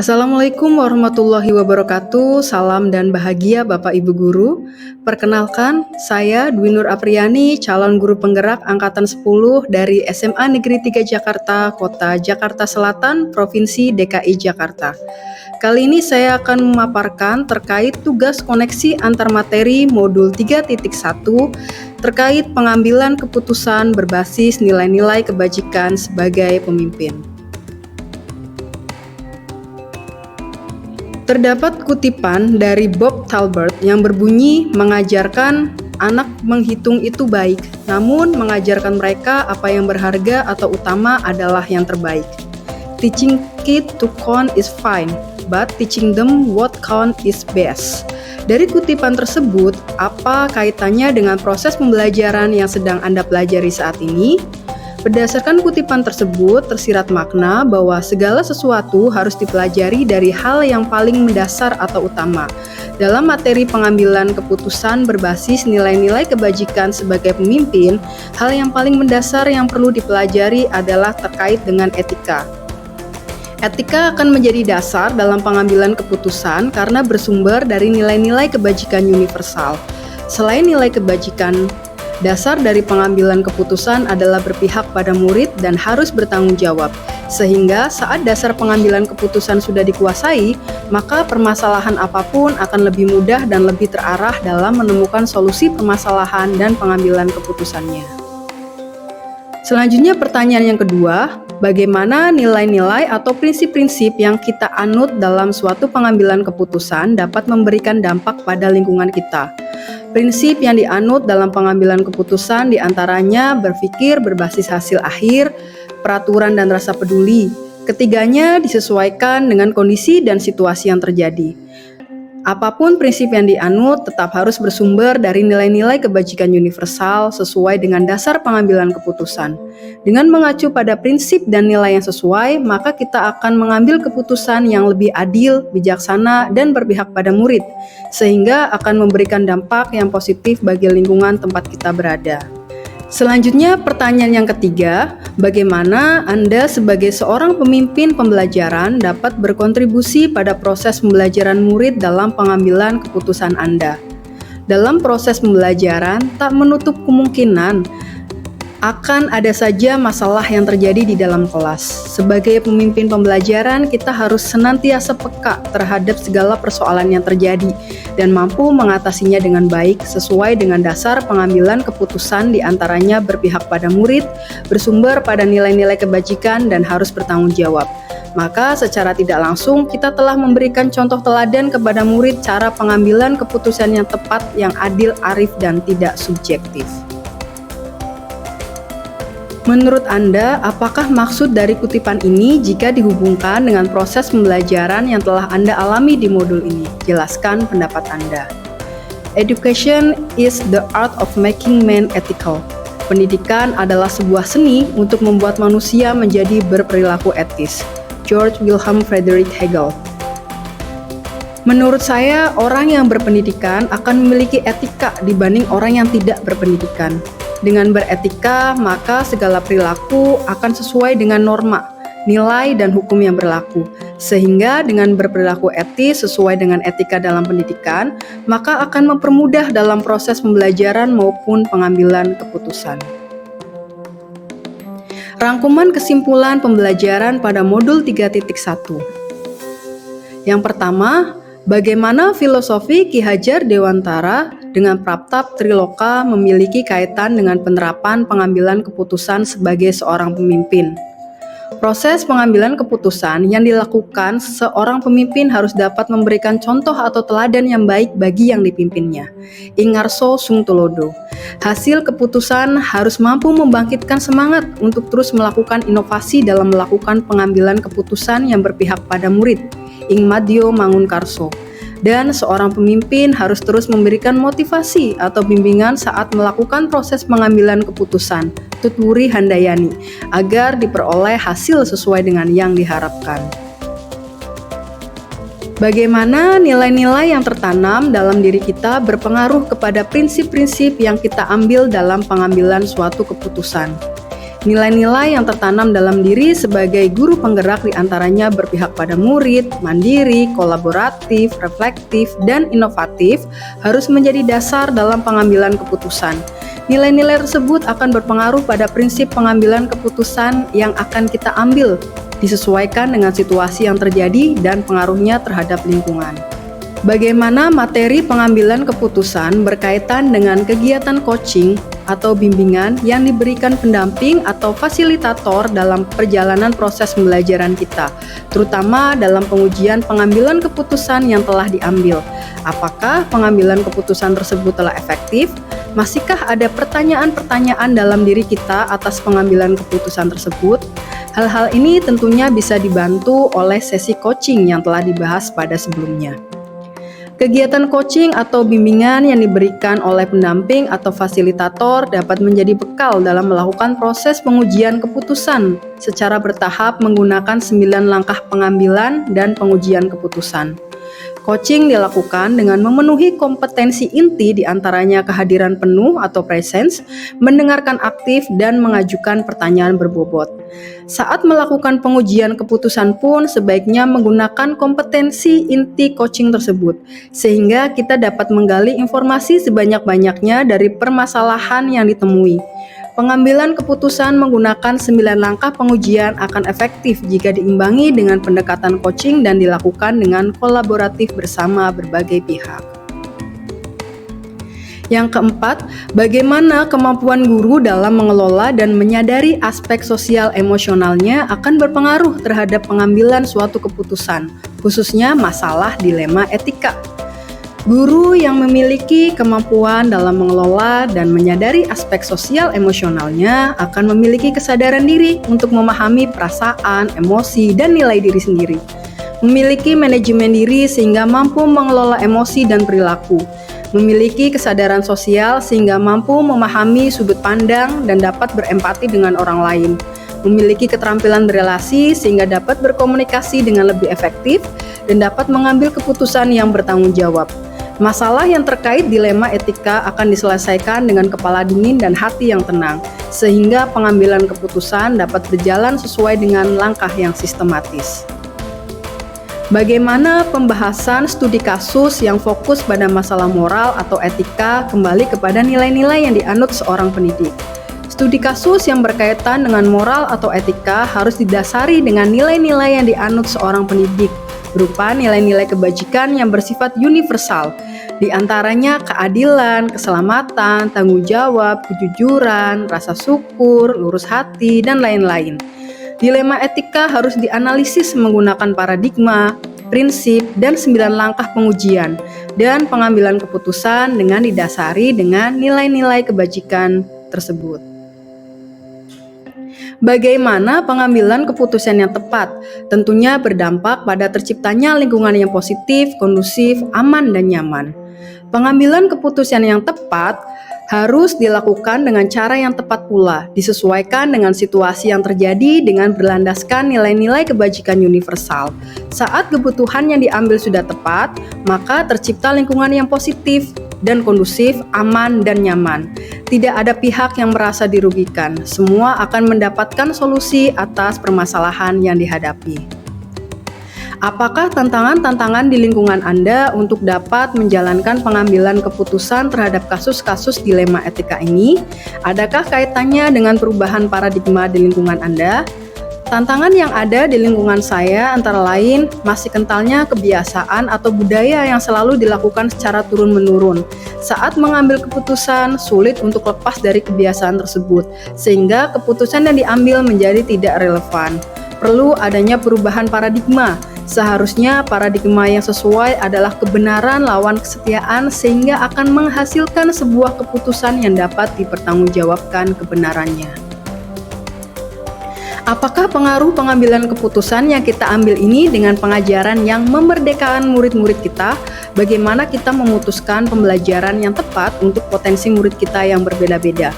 Assalamualaikum warahmatullahi wabarakatuh. Salam dan bahagia Bapak Ibu Guru. Perkenalkan, saya Dwi Nur Apriyani, calon guru penggerak angkatan 10 dari SMA Negeri 3 Jakarta, Kota Jakarta Selatan, Provinsi DKI Jakarta. Kali ini saya akan memaparkan terkait tugas koneksi antar materi modul 3.1 terkait pengambilan keputusan berbasis nilai-nilai kebajikan sebagai pemimpin. Terdapat kutipan dari Bob Talbert yang berbunyi, mengajarkan anak menghitung itu baik, namun mengajarkan mereka apa yang berharga atau utama adalah yang terbaik. Teaching kids to count is fine, but teaching them what count is best. Dari kutipan tersebut, apa kaitannya dengan proses pembelajaran yang sedang Anda pelajari saat ini? Berdasarkan kutipan tersebut, tersirat makna bahwa segala sesuatu harus dipelajari dari hal yang paling mendasar atau utama. Dalam materi pengambilan keputusan berbasis nilai-nilai kebajikan sebagai pemimpin, hal yang paling mendasar yang perlu dipelajari adalah terkait dengan etika. Etika akan menjadi dasar dalam pengambilan keputusan karena bersumber dari nilai-nilai kebajikan universal. Selain nilai kebajikan, dasar dari pengambilan keputusan adalah berpihak pada murid dan harus bertanggung jawab, sehingga saat dasar pengambilan keputusan sudah dikuasai, maka permasalahan apapun akan lebih mudah dan lebih terarah dalam menemukan solusi permasalahan dan pengambilan keputusannya. Selanjutnya pertanyaan yang kedua, bagaimana nilai-nilai atau prinsip-prinsip yang kita anut dalam suatu pengambilan keputusan dapat memberikan dampak pada lingkungan kita? Prinsip yang dianut dalam pengambilan keputusan diantaranya berpikir berbasis hasil akhir, peraturan dan rasa peduli. Ketiganya disesuaikan dengan kondisi dan situasi yang terjadi. Apapun prinsip yang dianut tetap harus bersumber dari nilai-nilai kebajikan universal sesuai dengan dasar pengambilan keputusan. Dengan mengacu pada prinsip dan nilai yang sesuai, maka kita akan mengambil keputusan yang lebih adil, bijaksana, dan berpihak pada murid, sehingga akan memberikan dampak yang positif bagi lingkungan tempat kita berada. Selanjutnya, pertanyaan yang ketiga, bagaimana Anda sebagai seorang pemimpin pembelajaran dapat berkontribusi pada proses pembelajaran murid dalam pengambilan keputusan Anda? Dalam proses pembelajaran, tak menutup kemungkinan akan ada saja masalah yang terjadi di dalam kelas. Sebagai pemimpin pembelajaran, kita harus senantiasa peka terhadap segala persoalan yang terjadi dan mampu mengatasinya dengan baik sesuai dengan dasar pengambilan keputusan diantaranya berpihak pada murid, bersumber pada nilai-nilai kebajikan, dan harus bertanggung jawab. Maka secara tidak langsung kita telah memberikan contoh teladan kepada murid cara pengambilan keputusan yang tepat, yang adil, arif, dan tidak subjektif. Menurut Anda, apakah maksud dari kutipan ini jika dihubungkan dengan proses pembelajaran yang telah Anda alami di modul ini? Jelaskan pendapat Anda. Education is the art of making man ethical. Pendidikan adalah sebuah seni untuk membuat manusia menjadi berperilaku etis. George Wilhelm Friedrich Hegel. Menurut saya, orang yang berpendidikan akan memiliki etika dibanding orang yang tidak berpendidikan. Dengan beretika, maka segala perilaku akan sesuai dengan norma, nilai, dan hukum yang berlaku. Sehingga dengan berperilaku etis sesuai dengan etika dalam pendidikan, maka akan mempermudah dalam proses pembelajaran maupun pengambilan keputusan. Rangkuman kesimpulan pembelajaran pada modul 3.1. Yang pertama, bagaimana filosofi Ki Hajar Dewantara dengan Praptap Triloka memiliki kaitan dengan penerapan pengambilan keputusan sebagai seorang pemimpin. Proses pengambilan keputusan yang dilakukan seorang pemimpin harus dapat memberikan contoh atau teladan yang baik bagi yang dipimpinnya. Ingarso Sung Tulodo. Hasil keputusan harus mampu membangkitkan semangat untuk terus melakukan inovasi dalam melakukan pengambilan keputusan yang berpihak pada murid. Ingmadio Mangunkarso. Dan seorang pemimpin harus terus memberikan motivasi atau bimbingan saat melakukan proses pengambilan keputusan, Tutwuri Handayani, agar diperoleh hasil sesuai dengan yang diharapkan. Bagaimana nilai-nilai yang tertanam dalam diri kita berpengaruh kepada prinsip-prinsip yang kita ambil dalam pengambilan suatu keputusan. Nilai-nilai yang tertanam dalam diri sebagai guru penggerak diantaranya berpihak pada murid, mandiri, kolaboratif, reflektif, dan inovatif harus menjadi dasar dalam pengambilan keputusan. Nilai-nilai tersebut akan berpengaruh pada prinsip pengambilan keputusan yang akan kita ambil, disesuaikan dengan situasi yang terjadi dan pengaruhnya terhadap lingkungan. Bagaimana materi pengambilan keputusan berkaitan dengan kegiatan coaching atau bimbingan yang diberikan pendamping atau fasilitator dalam perjalanan proses pembelajaran kita, terutama dalam pengujian pengambilan keputusan yang telah diambil. Apakah pengambilan keputusan tersebut telah efektif? Masihkah ada pertanyaan-pertanyaan dalam diri kita atas pengambilan keputusan tersebut? Hal-hal ini tentunya bisa dibantu oleh sesi coaching yang telah dibahas pada sebelumnya. Kegiatan coaching atau bimbingan yang diberikan oleh pendamping atau fasilitator dapat menjadi bekal dalam melakukan proses pengujian keputusan secara bertahap menggunakan 9 langkah pengambilan dan pengujian keputusan. Coaching dilakukan dengan memenuhi kompetensi inti diantaranya kehadiran penuh atau presence, mendengarkan aktif, dan mengajukan pertanyaan berbobot. Saat melakukan pengujian keputusan pun sebaiknya menggunakan kompetensi inti coaching tersebut, sehingga kita dapat menggali informasi sebanyak-banyaknya dari permasalahan yang ditemui. Pengambilan keputusan menggunakan 9 langkah pengujian akan efektif jika diimbangi dengan pendekatan coaching dan dilakukan dengan kolaboratif bersama berbagai pihak. Yang keempat, bagaimana kemampuan guru dalam mengelola dan menyadari aspek sosial emosionalnya akan berpengaruh terhadap pengambilan suatu keputusan, khususnya masalah dilema etika. Guru yang memiliki kemampuan dalam mengelola dan menyadari aspek sosial emosionalnya akan memiliki kesadaran diri untuk memahami perasaan, emosi, dan nilai diri sendiri. Memiliki manajemen diri sehingga mampu mengelola emosi dan perilaku. Memiliki kesadaran sosial sehingga mampu memahami sudut pandang dan dapat berempati dengan orang lain. Memiliki keterampilan berelasi sehingga dapat berkomunikasi dengan lebih efektif dan dapat mengambil keputusan yang bertanggung jawab. Masalah yang terkait dilema etika akan diselesaikan dengan kepala dingin dan hati yang tenang, sehingga pengambilan keputusan dapat berjalan sesuai dengan langkah yang sistematis. Bagaimana pembahasan studi kasus yang fokus pada masalah moral atau etika kembali kepada nilai-nilai yang dianut seorang pendidik. Studi kasus yang berkaitan dengan moral atau etika harus didasari dengan nilai-nilai yang dianut seorang pendidik, berupa nilai-nilai kebajikan yang bersifat universal, di antaranya keadilan, keselamatan, tanggung jawab, kejujuran, rasa syukur, lurus hati, dan lain-lain. Dilema etika harus dianalisis menggunakan paradigma, prinsip, dan 9 langkah pengujian, dan pengambilan keputusan dengan didasari dengan nilai-nilai kebajikan tersebut. Bagaimana pengambilan keputusan yang tepat? Tentunya berdampak pada terciptanya lingkungan yang positif, kondusif, aman, dan nyaman. Pengambilan keputusan yang tepat harus dilakukan dengan cara yang tepat pula, disesuaikan dengan situasi yang terjadi dengan berlandaskan nilai-nilai kebajikan universal. Saat kebutuhan yang diambil sudah tepat, maka tercipta lingkungan yang positif dan kondusif, aman, dan nyaman. Tidak ada pihak yang merasa dirugikan, semua akan mendapatkan solusi atas permasalahan yang dihadapi. Apakah tantangan-tantangan di lingkungan Anda untuk dapat menjalankan pengambilan keputusan terhadap kasus-kasus dilema etika ini? Adakah kaitannya dengan perubahan paradigma di lingkungan Anda? Tantangan yang ada di lingkungan saya antara lain masih kentalnya kebiasaan atau budaya yang selalu dilakukan secara turun-menurun. Saat mengambil keputusan, sulit untuk lepas dari kebiasaan tersebut, sehingga keputusan yang diambil menjadi tidak relevan. Perlu adanya perubahan paradigma. Seharusnya paradigma yang sesuai adalah kebenaran lawan kesetiaan sehingga akan menghasilkan sebuah keputusan yang dapat dipertanggungjawabkan kebenarannya. Apakah pengaruh pengambilan keputusan yang kita ambil ini dengan pengajaran yang memerdekakan murid-murid kita? Bagaimana kita memutuskan pembelajaran yang tepat untuk potensi murid kita yang berbeda-beda?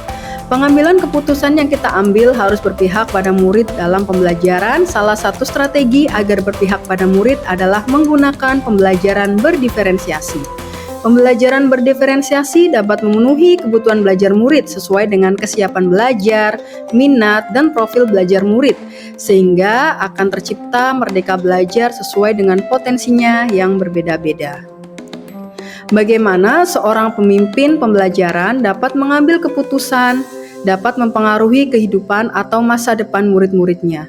Pengambilan keputusan yang kita ambil harus berpihak pada murid dalam pembelajaran. Salah satu strategi agar berpihak pada murid adalah menggunakan pembelajaran berdiferensiasi. Pembelajaran berdiferensiasi dapat memenuhi kebutuhan belajar murid sesuai dengan kesiapan belajar, minat, dan profil belajar murid, sehingga akan tercipta merdeka belajar sesuai dengan potensinya yang berbeda-beda. Bagaimana seorang pemimpin pembelajaran dapat mengambil keputusan, dapat mempengaruhi kehidupan atau masa depan murid-muridnya.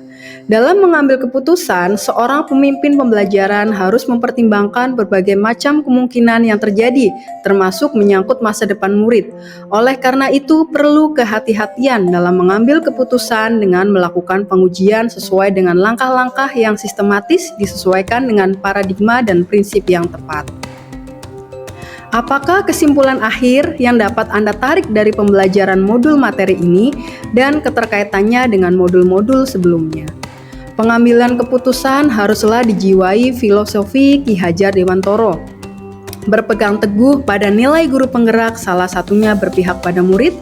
Dalam mengambil keputusan, seorang pemimpin pembelajaran harus mempertimbangkan berbagai macam kemungkinan yang terjadi, termasuk menyangkut masa depan murid. Oleh karena itu, perlu kehati-hatian dalam mengambil keputusan dengan melakukan pengujian sesuai dengan langkah-langkah yang sistematis disesuaikan dengan paradigma dan prinsip yang tepat. Apakah kesimpulan akhir yang dapat Anda tarik dari pembelajaran modul materi ini dan keterkaitannya dengan modul-modul sebelumnya? Pengambilan keputusan haruslah dijiwai filosofi Ki Hajar Dewantoro. Berpegang teguh pada nilai guru penggerak, salah satunya berpihak pada murid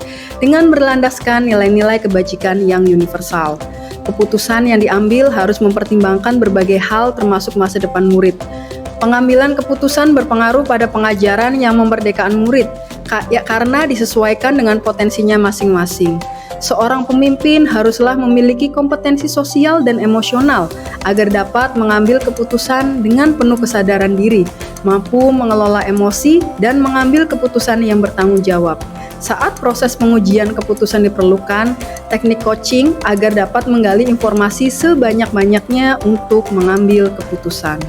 dengan berlandaskan nilai-nilai kebajikan yang universal. Keputusan yang diambil harus mempertimbangkan berbagai hal termasuk masa depan murid. Pengambilan keputusan berpengaruh pada pengajaran yang memerdekakan murid, karena disesuaikan dengan potensinya masing-masing. Seorang pemimpin haruslah memiliki kompetensi sosial dan emosional agar dapat mengambil keputusan dengan penuh kesadaran diri, mampu mengelola emosi, dan mengambil keputusan yang bertanggung jawab. Saat proses pengujian keputusan diperlukan, teknik coaching agar dapat menggali informasi sebanyak-banyaknya untuk mengambil keputusan.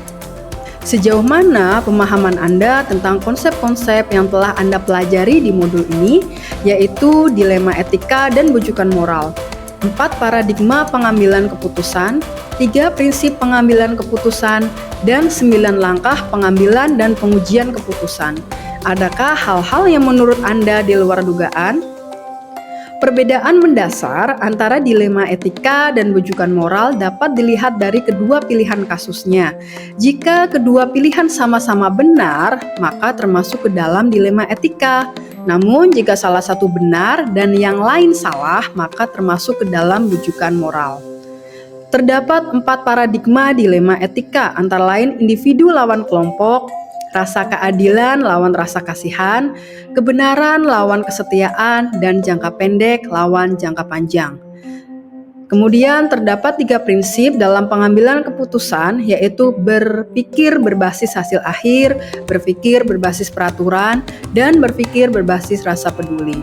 Sejauh mana pemahaman Anda tentang konsep-konsep yang telah Anda pelajari di modul ini, yaitu dilema etika dan bujukan moral, 4 paradigma pengambilan keputusan, 3 prinsip pengambilan keputusan, dan 9 langkah pengambilan dan pengujian keputusan. Adakah hal-hal yang menurut Anda di luar dugaan? Perbedaan mendasar antara dilema etika dan bujukan moral dapat dilihat dari kedua pilihan kasusnya. Jika kedua pilihan sama-sama benar, maka termasuk ke dalam dilema etika. Namun, jika salah satu benar dan yang lain salah, maka termasuk ke dalam bujukan moral. Terdapat 4 paradigma dilema etika, antara lain individu lawan kelompok, rasa keadilan lawan rasa kasihan, kebenaran lawan kesetiaan, dan jangka pendek lawan jangka panjang. Kemudian terdapat 3 prinsip dalam pengambilan keputusan, yaitu berpikir berbasis hasil akhir, berpikir berbasis peraturan, dan berpikir berbasis rasa peduli.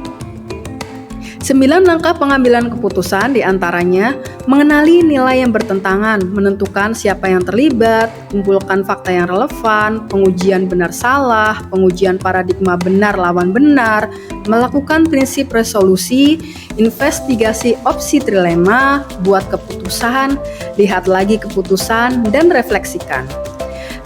9 langkah pengambilan keputusan diantaranya mengenali nilai yang bertentangan, menentukan siapa yang terlibat, kumpulkan fakta yang relevan, pengujian benar salah, pengujian paradigma benar lawan benar, melakukan prinsip resolusi, investigasi opsi trilema, buat keputusan, lihat lagi keputusan, dan refleksikan.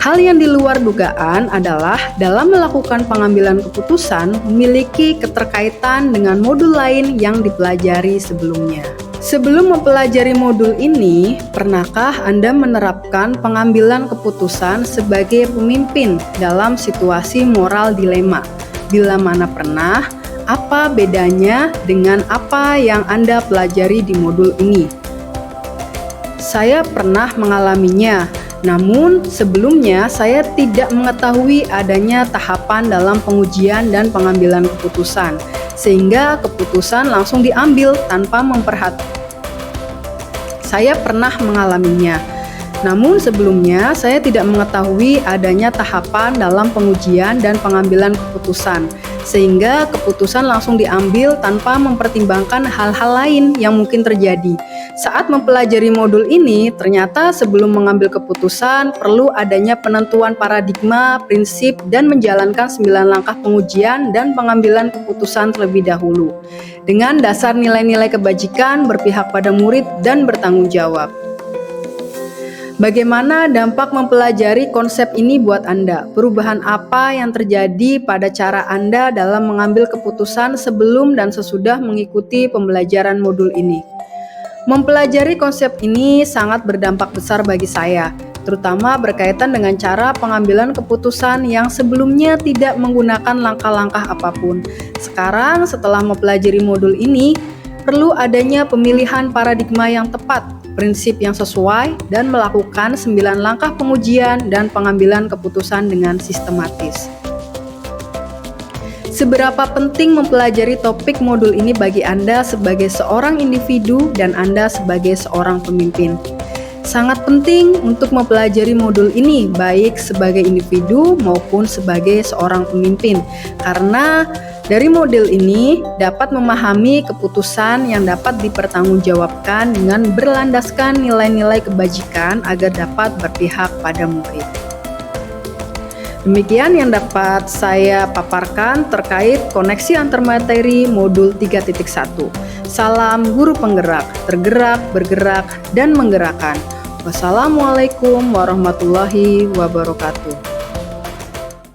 Hal yang di luar dugaan adalah dalam melakukan pengambilan keputusan memiliki keterkaitan dengan modul lain yang dipelajari sebelumnya. Sebelum mempelajari modul ini, pernahkah Anda menerapkan pengambilan keputusan sebagai pemimpin dalam situasi moral dilema? Bila mana pernah, apa bedanya dengan apa yang Anda pelajari di modul ini? Saya pernah mengalaminya. Namun, sebelumnya saya tidak mengetahui adanya tahapan dalam pengujian dan pengambilan keputusan, sehingga keputusan langsung diambil tanpa memperhatikan. Saya pernah mengalaminya. Namun sebelumnya saya tidak mengetahui adanya tahapan dalam pengujian dan pengambilan keputusan, sehingga keputusan langsung diambil tanpa mempertimbangkan hal-hal lain yang mungkin terjadi. Saat mempelajari modul ini, ternyata sebelum mengambil keputusan perlu adanya penentuan paradigma, prinsip, dan menjalankan 9 langkah pengujian dan pengambilan keputusan terlebih dahulu. Dengan dasar nilai-nilai kebajikan, berpihak pada murid, dan bertanggung jawab. Bagaimana dampak mempelajari konsep ini buat Anda? Perubahan apa yang terjadi pada cara Anda dalam mengambil keputusan sebelum dan sesudah mengikuti pembelajaran modul ini? Mempelajari konsep ini sangat berdampak besar bagi saya, terutama berkaitan dengan cara pengambilan keputusan yang sebelumnya tidak menggunakan langkah-langkah apapun. Sekarang, setelah mempelajari modul ini, perlu adanya pemilihan paradigma yang tepat, prinsip yang sesuai, dan melakukan 9 langkah pengujian dan pengambilan keputusan dengan sistematis. Seberapa penting mempelajari topik modul ini bagi Anda sebagai seorang individu dan Anda sebagai seorang pemimpin? Sangat penting untuk mempelajari modul ini baik sebagai individu maupun sebagai seorang pemimpin, karena dari modul ini dapat memahami keputusan yang dapat dipertanggungjawabkan dengan berlandaskan nilai-nilai kebajikan agar dapat berpihak pada murid. Demikian yang dapat saya paparkan terkait koneksi antar materi modul 3.1. Salam guru penggerak, tergerak, bergerak, dan menggerakkan. Wassalamualaikum warahmatullahi wabarakatuh.